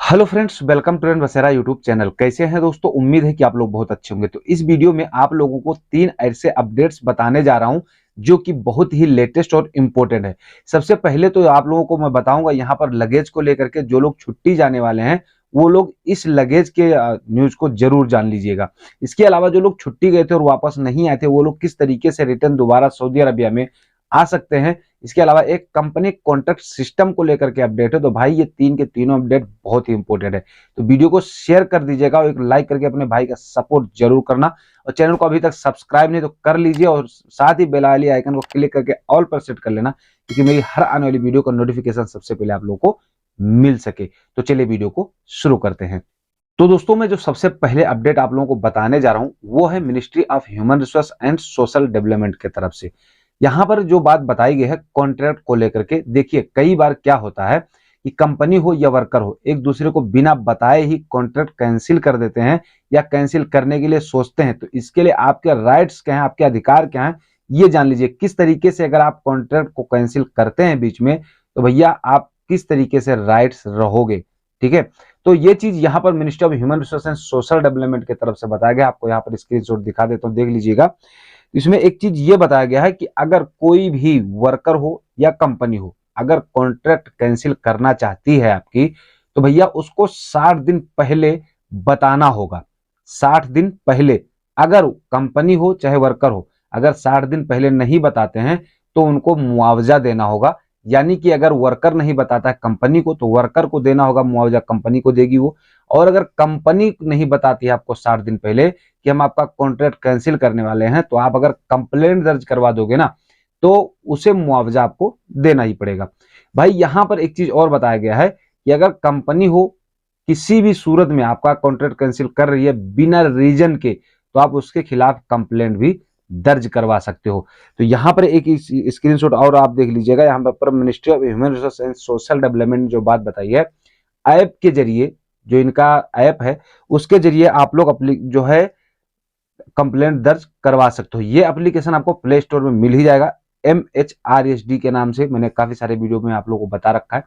Hello friends, welcome to Ran Basera YouTube channel. कैसे हैं दोस्तों? उम्मीद है कि आप लोग बहुत अच्छे होंगे। तो इस वीडियो में आप लोगों को 3 ऐसे अपडेट्स बताने जा रहा हूं जो कि बहुत ही लेटेस्ट और इम्पोर्टेंट है। सबसे पहले तो आप लोगों को मैं बताऊंगा यहाँ पर लगेज को लेकर के जो लोग छुट्टी जाने वाले हैं वो लोग इस लगेज के न्यूज को जरूर जान लीजिएगा। इसके अलावा जो लोग छुट्टी गए थे और वापस नहीं आए थे वो लोग किस तरीके से रिटर्न दोबारा सऊदी अरबिया में आ सकते हैं। इसके अलावा एक कंपनी कॉन्ट्रैक्ट सिस्टम को लेकर के अपडेट है। तो भाई ये तीन के तीनों अपडेट बहुत ही इंपॉर्टेंट है। तो वीडियो को शेयर कर दीजिएगा और एक लाइक करके अपने भाई का सपोर्ट जरूर करना। और चैनल को अभी तक सब्सक्राइब नहीं तो कर लीजिए और साथ ही बेल वाली आइकन को क्लिक करके ऑल पर सेट कर लेना, क्योंकि मेरी हर आने वाली वीडियो का नोटिफिकेशन सबसे पहले आप लोगों को मिल सके। तो चलिए वीडियो को शुरू करते हैं। तो दोस्तों मैं जो सबसे पहले अपडेट आप लोगों को बताने जा रहा हूं वो है ministry of human resource and social development की तरफ से। यहां पर जो बात बताई गई है कॉन्ट्रैक्ट को लेकर के, देखिए कई बार क्या होता है कि कंपनी हो या वर्कर हो एक दूसरे को बिना बताए ही कॉन्ट्रैक्ट कैंसिल कर देते हैं या कैंसिल करने के लिए सोचते हैं। तो इसके लिए आपके राइट्स क्या हैं, आपके अधिकार क्या हैं, ये जान लीजिए। किस तरीके से अगर आप कॉन्ट्रैक्ट को कैंसिल करते हैं बीच में तो भैया आप किस तरीके से राइट्स रहोगे। ठीक है, तो ये चीज यहाँ पर ministry of human resource and social development की तरफ से बताया गया। आपको यहाँ पर स्क्रीनशॉट दिखा देता हूँ, देख लीजिएगा। इसमें एक चीज ये बताया गया है कि अगर कोई भी वर्कर हो या कंपनी हो अगर कॉन्ट्रैक्ट कैंसिल करना चाहती है आपकी, तो भैया उसको 60 दिन पहले बताना होगा। 60 दिन पहले, अगर कंपनी हो चाहे वर्कर हो, अगर 60 दिन पहले नहीं बताते हैं तो उनको मुआवजा देना होगा। यानी कि अगर वर्कर नहीं बताता है कंपनी को तो वर्कर को देना होगा मुआवजा, कंपनी को देगी वो। और अगर कंपनी नहीं बताती है आपको 60 दिन पहले कि हम आपका कॉन्ट्रैक्ट कैंसिल करने वाले हैं, तो आप अगर कंप्लेंट दर्ज करवा दोगे ना तो उसे मुआवजा आपको देना ही पड़ेगा। भाई यहां पर एक चीज और बताया गया है कि अगर कंपनी हो किसी भी सूरत में आपका कॉन्ट्रैक्ट कैंसिल कर रही है बिना रीजन के, तो आप उसके खिलाफ कंप्लेंट भी दर्ज करवा सकते हो। तो यहां पर एक स्क्रीनशॉट और आप देख लीजिएगा। यहां पर ministry of human resource and social development ने जो बात बताई है, ऐप के जरिए, जो इनका ऐप है उसके जरिए आप लोग अपनी जो है कंप्लेंट दर्ज करवा सकते हो। ये एप्लीकेशन आपको प्ले स्टोर में मिल ही जाएगा। MHRSD के नाम से मैंने काफी सारे वीडियो में आप लोगों को बता रखा है।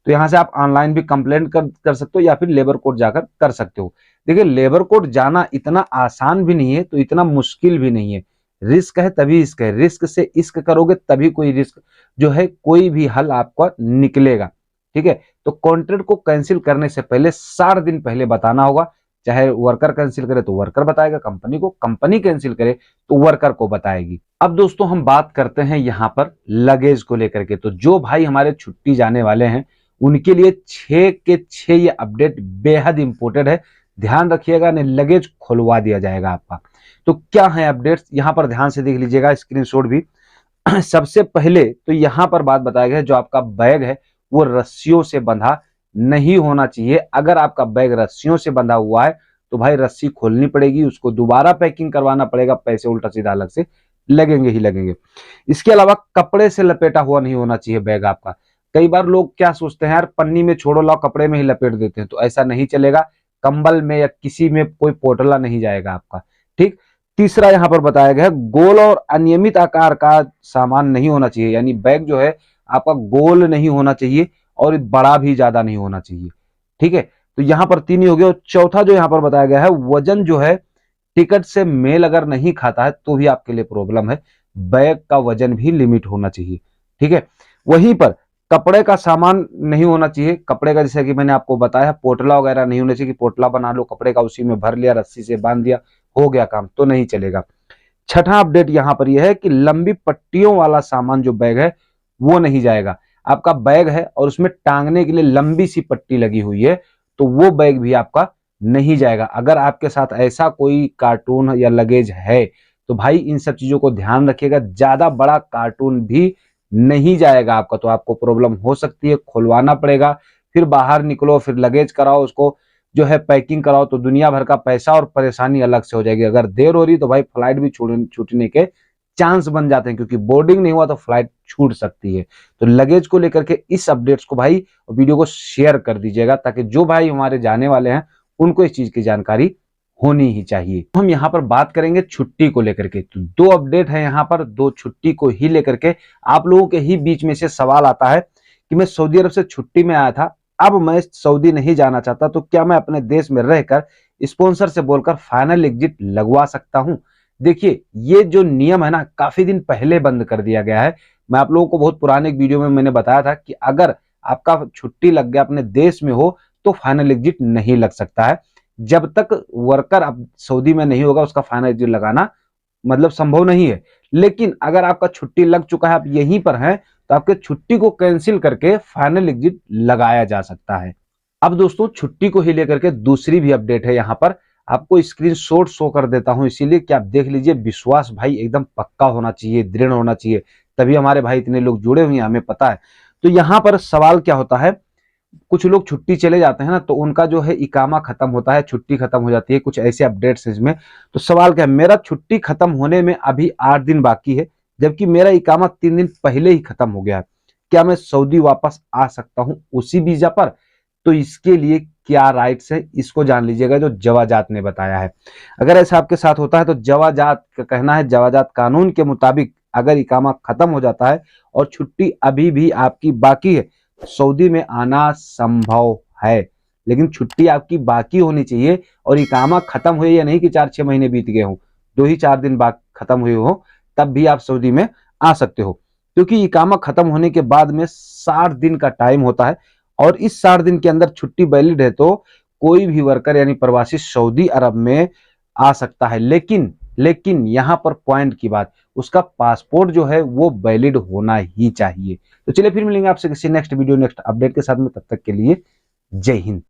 तो यहां से आप ऑनलाइन भी कंप्लेंट कर सकते हो या फिर लेबर कोर्ट जाकर कर सकते हो। देखिए लेबर कोर्ट जाना इतना आसान भी नहीं है तो इतना मुश्किल भी नहीं है। रिस्क है तभी इश्क है, रिस्क से इश्क करोगे तभी कोई रिस्क जो है कोई भी हल आपका निकलेगा। ठीक है, तो कॉन्ट्रैक्ट को कैंसिल करने से पहले 60 दिन पहले बताना होगा। चाहे वर्कर कैंसिल करे तो वर्कर बताएगा कंपनी को, कंपनी कैंसिल करे तो वर्कर को बताएगी। अब दोस्तों हम बात करते हैं यहाँ पर लगेज को लेकर के। तो जो भाई हमारे छुट्टी जाने वाले हैं उनके लिए 6 के 6 ये अपडेट बेहद इंपॉर्टेंट है। ध्यान रखिएगा, नहीं लगेज खुलवा दिया जाएगा आपका। तो क्या है अपडेट्स, यहाँ पर ध्यान से देख लीजिएगा, स्क्रीनशॉट भी। सबसे पहले तो यहाँ पर बात बताया गया है, जो आपका बैग है वो रस्सियों से बंधा नहीं होना चाहिए। अगर आपका बैग रस्सियों से बंधा हुआ है तो भाई रस्सी खोलनी पड़ेगी, उसको दोबारा पैकिंग करवाना पड़ेगा, पैसे उल्टा सीधा अलग से लगेंगे ही लगेंगे। इसके अलावा कपड़े से लपेटा हुआ नहीं होना चाहिए बैग आपका। कई बार लोग क्या सोचते हैं, यार पन्नी में छोड़ो, लाओ कपड़े में ही लपेट देते हैं, तो ऐसा नहीं चलेगा। कंबल में या किसी में कोई पोटला नहीं जाएगा आपका। ठीक, तीसरा यहां पर बताया गया है गोल और अनियमित आकार का सामान नहीं होना चाहिए। यानी बैग जो है आपका गोल नहीं होना चाहिए और बड़ा भी ज्यादा नहीं होना चाहिए। ठीक है, तो यहां पर 3 ही हो गया। और चौथा जो यहां पर बताया गया है, वजन जो है टिकट से मेल अगर नहीं खाता है तो भी आपके लिए प्रॉब्लम है। बैग का वजन भी लिमिट होना चाहिए। ठीक है, वहीं पर कपड़े का सामान नहीं होना चाहिए। कपड़े का जैसे कि मैंने आपको बताया पोटला वगैरह नहीं होना चाहिए कि पोटला बना लो कपड़े का, उसी में भर लिया, रस्सी से बांध दिया, हो गया काम, तो नहीं चलेगा। छठा अपडेट यहां पर यह है कि लंबी पट्टियों वाला सामान जो बैग है वो नहीं जाएगा। आपका बैग है और उसमें टांगने के लिए लंबी सी पट्टी लगी हुई है तो वो बैग भी आपका नहीं जाएगा। अगर आपके साथ ऐसा कोई कार्टून या लगेज है तो भाई इन सब चीजों को ध्यान रखिएगा। ज्यादा बड़ा कार्टून भी नहीं जाएगा आपका, तो आपको प्रॉब्लम हो सकती है, खुलवाना पड़ेगा, फिर बाहर निकलो, फिर लगेज कराओ, उसको जो है पैकिंग कराओ, तो दुनिया भर का पैसा और परेशानी अलग से हो जाएगी। अगर देर हो रही तो भाई फ्लाइट भी छूटने के चांस बन जाते हैं, क्योंकि बोर्डिंग नहीं हुआ तो फ्लाइट छूट सकती है। तो लगेज को लेकर के इस अपडेट्स को भाई वीडियो को शेयर कर दीजिएगा, ताकि जो भाई हमारे जाने वाले हैं उनको इस चीज की जानकारी होनी ही चाहिए। हम यहाँ पर बात करेंगे छुट्टी को लेकर के। तो 2 अपडेट है यहाँ पर, 2 छुट्टी को ही लेकर के। आप लोगों के ही बीच में से सवाल आता है कि मैं सऊदी अरब से छुट्टी में आया था, अब मैं सऊदी नहीं जाना चाहता, तो क्या मैं अपने देश में रहकर स्पॉन्सर से बोलकर फाइनल एग्जिट लगवा सकता हूं? देखिए, ये जो नियम है ना, काफी दिन पहले बंद कर दिया गया है। मैं आप लोगों को बहुत पुराने एक वीडियो में मैंने बताया था कि अगर आपका छुट्टी लग गया अपने देश में हो तो फाइनल एग्जिट नहीं लग सकता है। जब तक वर्कर अब सऊदी में नहीं होगा, उसका फाइनल एग्जिट लगाना मतलब संभव नहीं है। लेकिन अगर आपका छुट्टी लग चुका है, आप यहीं पर हैं, तो आपके छुट्टी को कैंसिल करके फाइनल एग्जिट लगाया जा सकता है। अब दोस्तों, छुट्टी को ही लेकर के दूसरी भी अपडेट है। यहाँ पर आपको स्क्रीनशॉट शो कर देता हूं, इसीलिए कि आप देख लीजिए। विश्वास भाई एकदम पक्का होना चाहिए, दृढ़ होना चाहिए, तभी हमारे भाई इतने लोग जुड़े हुए हैं, हमें पता है। तो यहाँ पर सवाल क्या होता है, कुछ लोग छुट्टी चले जाते हैं ना, तो उनका जो है इकामा खत्म होता है, छुट्टी खत्म हो जाती है, कुछ ऐसे अपडेट्स इसमें। तो सवाल क्या है, मेरा छुट्टी खत्म होने में अभी 8 दिन बाकी है, जबकि मेरा इकामा 3 दिन पहले ही खत्म हो गया है। क्या मैं सऊदी वापस आ सकता हूं उसी वीजा पर? तो इसके लिए क्या राइट्स है, इसको जान लीजिएगा, जो जवाजात ने बताया है। अगर ऐसा आपके साथ होता है तो जवाजात का कहना है, जवाजात कानून के मुताबिक अगर इकामा खत्म हो जाता है और छुट्टी अभी भी आपकी बाकी है, सऊदी में आना संभव है। लेकिन छुट्टी आपकी बाकी होनी चाहिए, और इकामा खत्म हुए या नहीं कि 4-6 महीने बीत गए हों, 2 ही 4 दिन बाद खत्म हुए हो, तब भी आप सऊदी में आ सकते हो। क्योंकि इकामा खत्म होने के बाद में 60 दिन का टाइम होता है, और इस 60 दिन के अंदर छुट्टी वैलिड है तो कोई भी वर्कर यानी प्रवासी सऊदी अरब में आ सकता है। लेकिन यहां पर पॉइंट की बात, उसका पासपोर्ट जो है वो वैलिड होना ही चाहिए। तो चलिए फिर मिलेंगे आपसे किसी नेक्स्ट वीडियो, नेक्स्ट अपडेट के साथ में। तब तक के लिए जय हिंद।